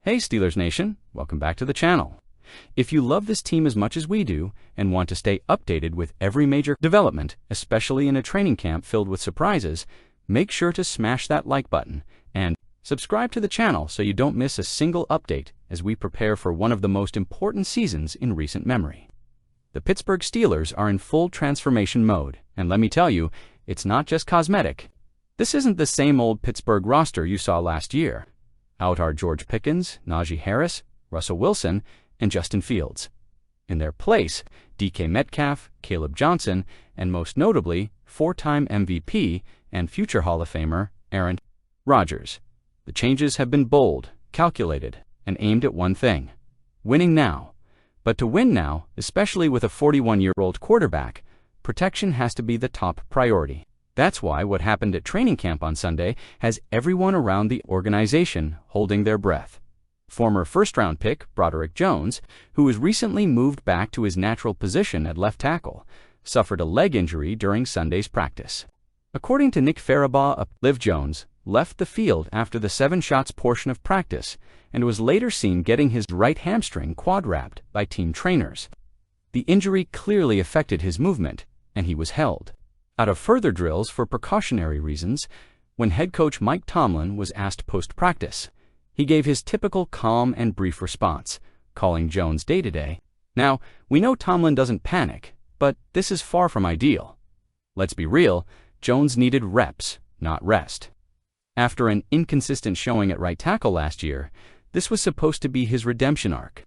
Hey Steelers Nation, welcome back to the channel. If you love this team as much as we do and want to stay updated with every major development, especially in a training camp filled with surprises, make sure to smash that like button and subscribe to the channel so you don't miss a single update as we prepare for one of the most important seasons in recent memory. The Pittsburgh Steelers are in full transformation mode, and let me tell you, it's not just cosmetic. This isn't the same old Pittsburgh roster you saw last year. Out are George Pickens, Najee Harris, Russell Wilson, and Justin Fields. In their place, DK Metcalf, Caleb Johnson, and most notably, four-time MVP and future Hall of Famer Aaron Rodgers. The changes have been bold, calculated, and aimed at one thing: winning now. But to win now, especially with a 41-year-old quarterback, protection has to be the top priority. That's why what happened at training camp on Sunday has everyone around the organization holding their breath. Former first-round pick Broderick Jones, who was recently moved back to his natural position at left tackle, suffered a leg injury during Sunday's practice. According to Nick Farabaugh, Liv Jones left the field after the 7 shots portion of practice and was later seen getting his right hamstring quad-wrapped by team trainers. The injury clearly affected his movement, and he was held out of further drills for precautionary reasons. When head coach Mike Tomlin was asked post-practice, he gave his typical calm and brief response, calling Jones day-to-day. Now, we know Tomlin doesn't panic, but this is far from ideal. Let's be real, Jones needed reps, not rest. After an inconsistent showing at right tackle last year, this was supposed to be his redemption arc.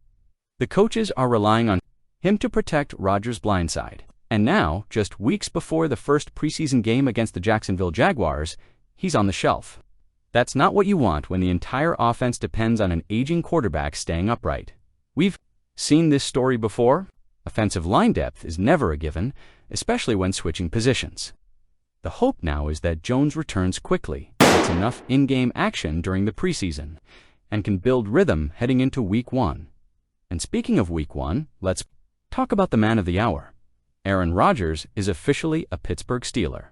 The coaches are relying on him to protect Rodgers' blindside. And now, just weeks before the first preseason game against the Jacksonville Jaguars, he's on the shelf. That's not what you want when the entire offense depends on an aging quarterback staying upright. We've seen this story before. Offensive line depth is never a given, especially when switching positions. The hope now is that Jones returns quickly, gets enough in-game action during the preseason, and can build rhythm heading into Week 1. And speaking of Week 1, let's talk about the man of the hour. Aaron Rodgers is officially a Pittsburgh Steeler.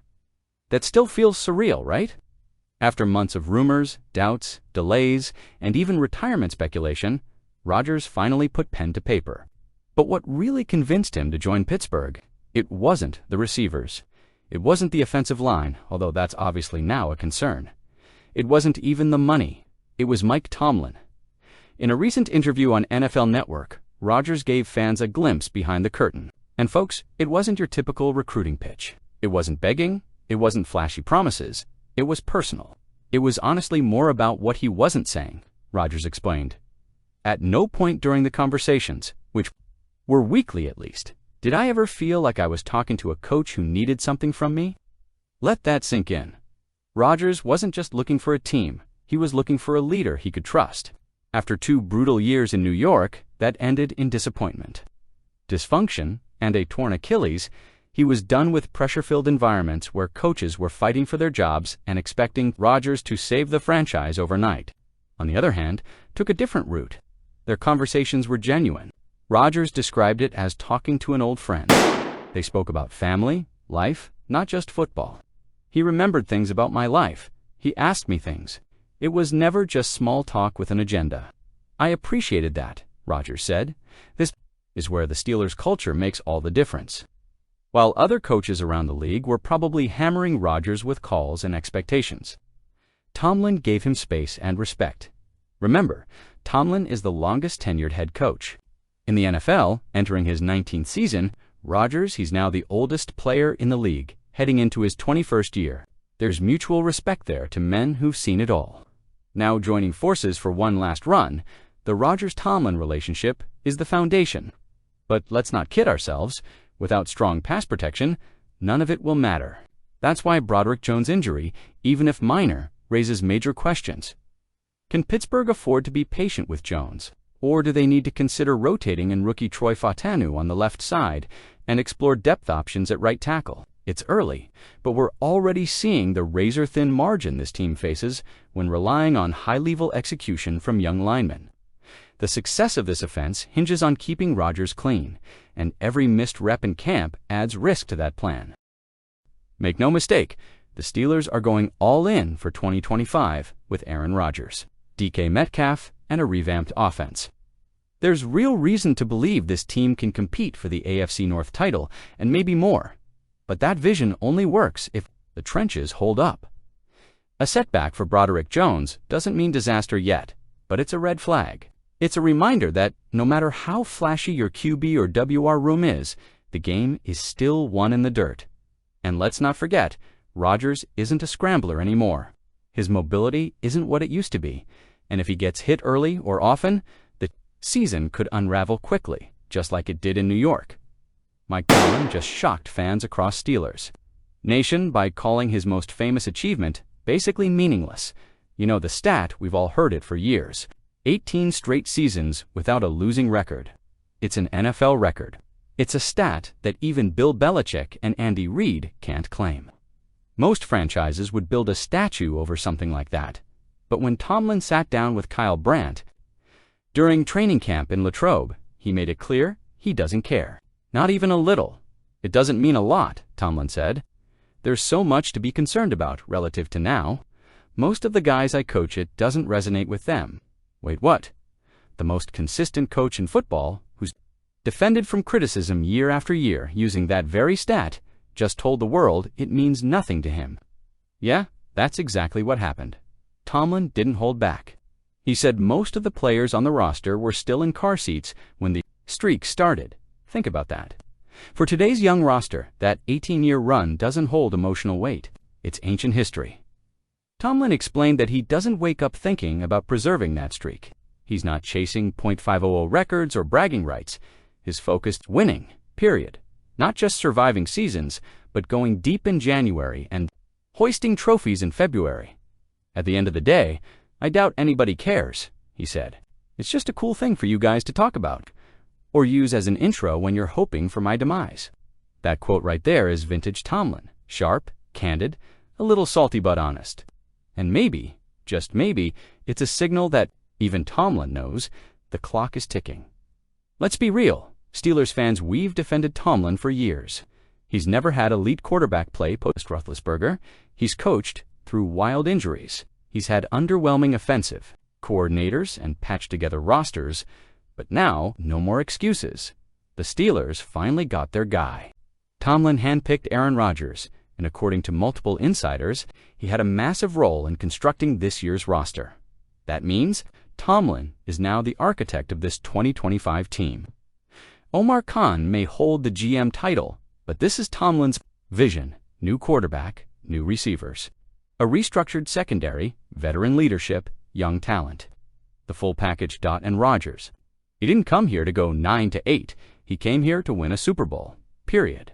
That still feels surreal, right? After months of rumors, doubts, delays, and even retirement speculation, Rodgers finally put pen to paper. But what really convinced him to join Pittsburgh? It wasn't the receivers. It wasn't the offensive line, although that's obviously now a concern. It wasn't even the money. It was Mike Tomlin. In a recent interview on NFL Network, Rodgers gave fans a glimpse behind the curtain. And folks, it wasn't your typical recruiting pitch. It wasn't begging. It wasn't flashy promises. It was personal. It was honestly more about what he wasn't saying, Rodgers explained. At no point during the conversations, which were weekly at least, did I ever feel like I was talking to a coach who needed something from me. Let that sink in. Rodgers wasn't just looking for a team. He was looking for a leader he could trust. After 2 brutal years in New York, that ended in disappointment, dysfunction, and a torn Achilles. He was done with pressure-filled environments where coaches were fighting for their jobs and expecting Rodgers to save the franchise overnight. On the other hand, took a different route. Their conversations were genuine. Rodgers described it as talking to an old friend. They spoke about family, life, not just football. He remembered things about my life. He asked me things. It was never just small talk with an agenda. I appreciated that, Rodgers said. This is where the Steelers' culture makes all the difference. While other coaches around the league were probably hammering Rodgers with calls and expectations, Tomlin gave him space and respect. Remember, Tomlin is the longest-tenured head coach in the NFL, entering his 19th season. Rodgers, he's now the oldest player in the league, heading into his 21st year. There's mutual respect there to men who've seen it all. Now joining forces for one last run, the Rodgers-Tomlin relationship is the foundation. But let's not kid ourselves. Without strong pass protection, none of it will matter. That's why Broderick Jones' injury, even if minor, raises major questions. Can Pittsburgh afford to be patient with Jones? Or do they need to consider rotating in rookie Troy Fautanu on the left side and explore depth options at right tackle? It's early, but we're already seeing the razor-thin margin this team faces when relying on high-level execution from young linemen. The success of this offense hinges on keeping Rodgers clean, and every missed rep in camp adds risk to that plan. Make no mistake, the Steelers are going all in for 2025 with Aaron Rodgers. DK Metcalf, and a revamped offense. There's real reason to believe this team can compete for the AFC North title and maybe more. But that vision only works if the trenches hold up. A setback for Broderick Jones doesn't mean disaster yet, but it's a red flag. It's a reminder that no matter how flashy your QB or WR room is, the game is still won in the dirt. And let's not forget, Rodgers isn't a scrambler anymore. His mobility isn't what it used to be, and if he gets hit early or often, the season could unravel quickly, just like it did in New York. Mike Tomlin just shocked fans across Steelers Nation by calling his most famous achievement basically meaningless. You know the stat, we've all heard it for years. 18 straight seasons without a losing record. It's an NFL record. It's a stat that even Bill Belichick and Andy Reid can't claim. Most franchises would build a statue over something like that. But when Tomlin sat down with Kyle Brandt during training camp in Latrobe, he made it clear he doesn't care. Not even a little. It doesn't mean a lot, Tomlin said. There's so much to be concerned about relative to now. Most of the guys I coach it doesn't resonate with them. Wait, what? The most consistent coach in football, who's defended from criticism year after year using that very stat, just told the world it means nothing to him. Yeah, that's exactly what happened. Tomlin didn't hold back. He said most of the players on the roster were still in car seats when the streak started. Think about that. For today's young roster, that 18-year run doesn't hold emotional weight. It's ancient history. Tomlin explained that he doesn't wake up thinking about preserving that streak. He's not chasing .500 records or bragging rights. His focus is winning, period. Not just surviving seasons, but going deep in January and hoisting trophies in February. At the end of the day, I doubt anybody cares, he said. It's just a cool thing for you guys to talk about, or use as an intro when you're hoping for my demise. That quote right there is vintage Tomlin. Sharp, candid, a little salty but honest. And maybe, just maybe, it's a signal that even Tomlin knows the clock is ticking. Let's be real. Steelers fans, we've defended Tomlin for years. He's never had elite quarterback play post-Roethlisberger. He's coached through wild injuries. He's had underwhelming offensive coordinators and patched-together rosters. But now, no more excuses. The Steelers finally got their guy. Tomlin handpicked Aaron Rodgers, and according to multiple insiders, he had a massive role in constructing this year's roster. That means Tomlin is now the architect of this 2025 team. Omar Khan may hold the GM title, but this is Tomlin's vision: new quarterback, new receivers, a restructured secondary, veteran leadership, young talent. The full package. And Rodgers. He didn't come here to go 9-8. He came here to win a Super Bowl. Period.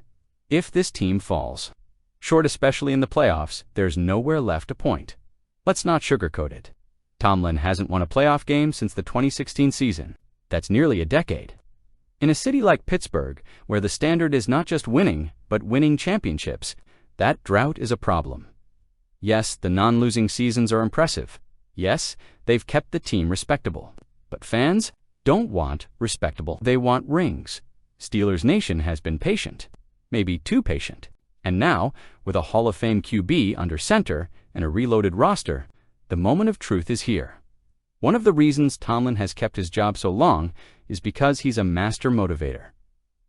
If this team falls short, especially in the playoffs, there's nowhere left to point. Let's not sugarcoat it. Tomlin hasn't won a playoff game since the 2016 season. That's nearly a decade. In a city like Pittsburgh, where the standard is not just winning, but winning championships, that drought is a problem. Yes, the non-losing seasons are impressive. Yes, they've kept the team respectable. But fans don't want respectable. They want rings. Steelers Nation has been patient, maybe too patient. And now, with a Hall of Fame QB under center and a reloaded roster, the moment of truth is here. One of the reasons Tomlin has kept his job so long is because he's a master motivator.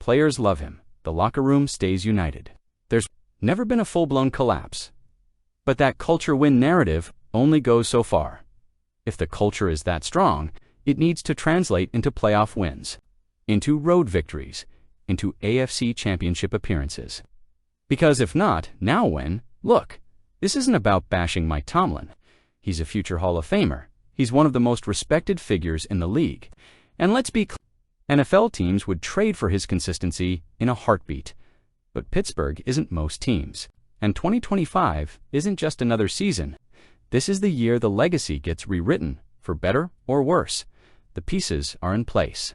Players love him. The locker room stays united. There's never been a full-blown collapse. But that culture win narrative only goes so far. If the culture is that strong, it needs to translate into playoff wins, into road victories, into AFC championship appearances. Because if not, now when? Look, this isn't about bashing Mike Tomlin. He's a future Hall of Famer. He's one of the most respected figures in the league. And let's be clear, NFL teams would trade for his consistency in a heartbeat. But Pittsburgh isn't most teams. And 2025 isn't just another season. This is the year the legacy gets rewritten, for better or worse. The pieces are in place.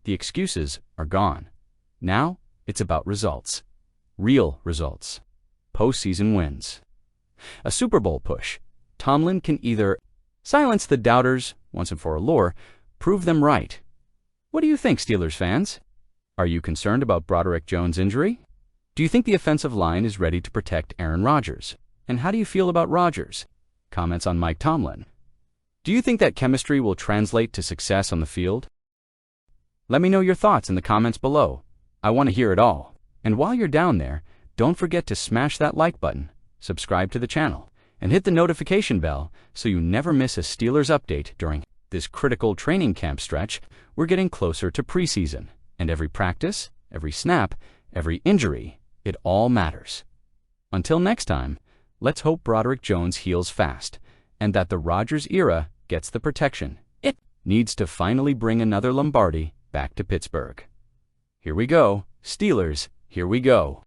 The excuses are gone. Now, it's about results. Real results. Postseason wins. A Super Bowl push. Tomlin can either silence the doubters once and for all, or prove them right. What do you think, Steelers fans? Are you concerned about Broderick Jones' injury? Do you think the offensive line is ready to protect Aaron Rodgers? And how do you feel about Rodgers? Comments on Mike Tomlin. Do you think that chemistry will translate to success on the field? Let me know your thoughts in the comments below. I want to hear it all. And while you're down there, don't forget to smash that like button, subscribe to the channel, and hit the notification bell so you never miss a Steelers update during this critical training camp stretch. We're getting closer to preseason, and every practice, every snap, every injury, it all matters. Until next time, let's hope Broderick Jones heals fast, and that the Rodgers era gets the protection it needs to finally bring another Lombardi back to Pittsburgh. Here we go, Steelers, here we go.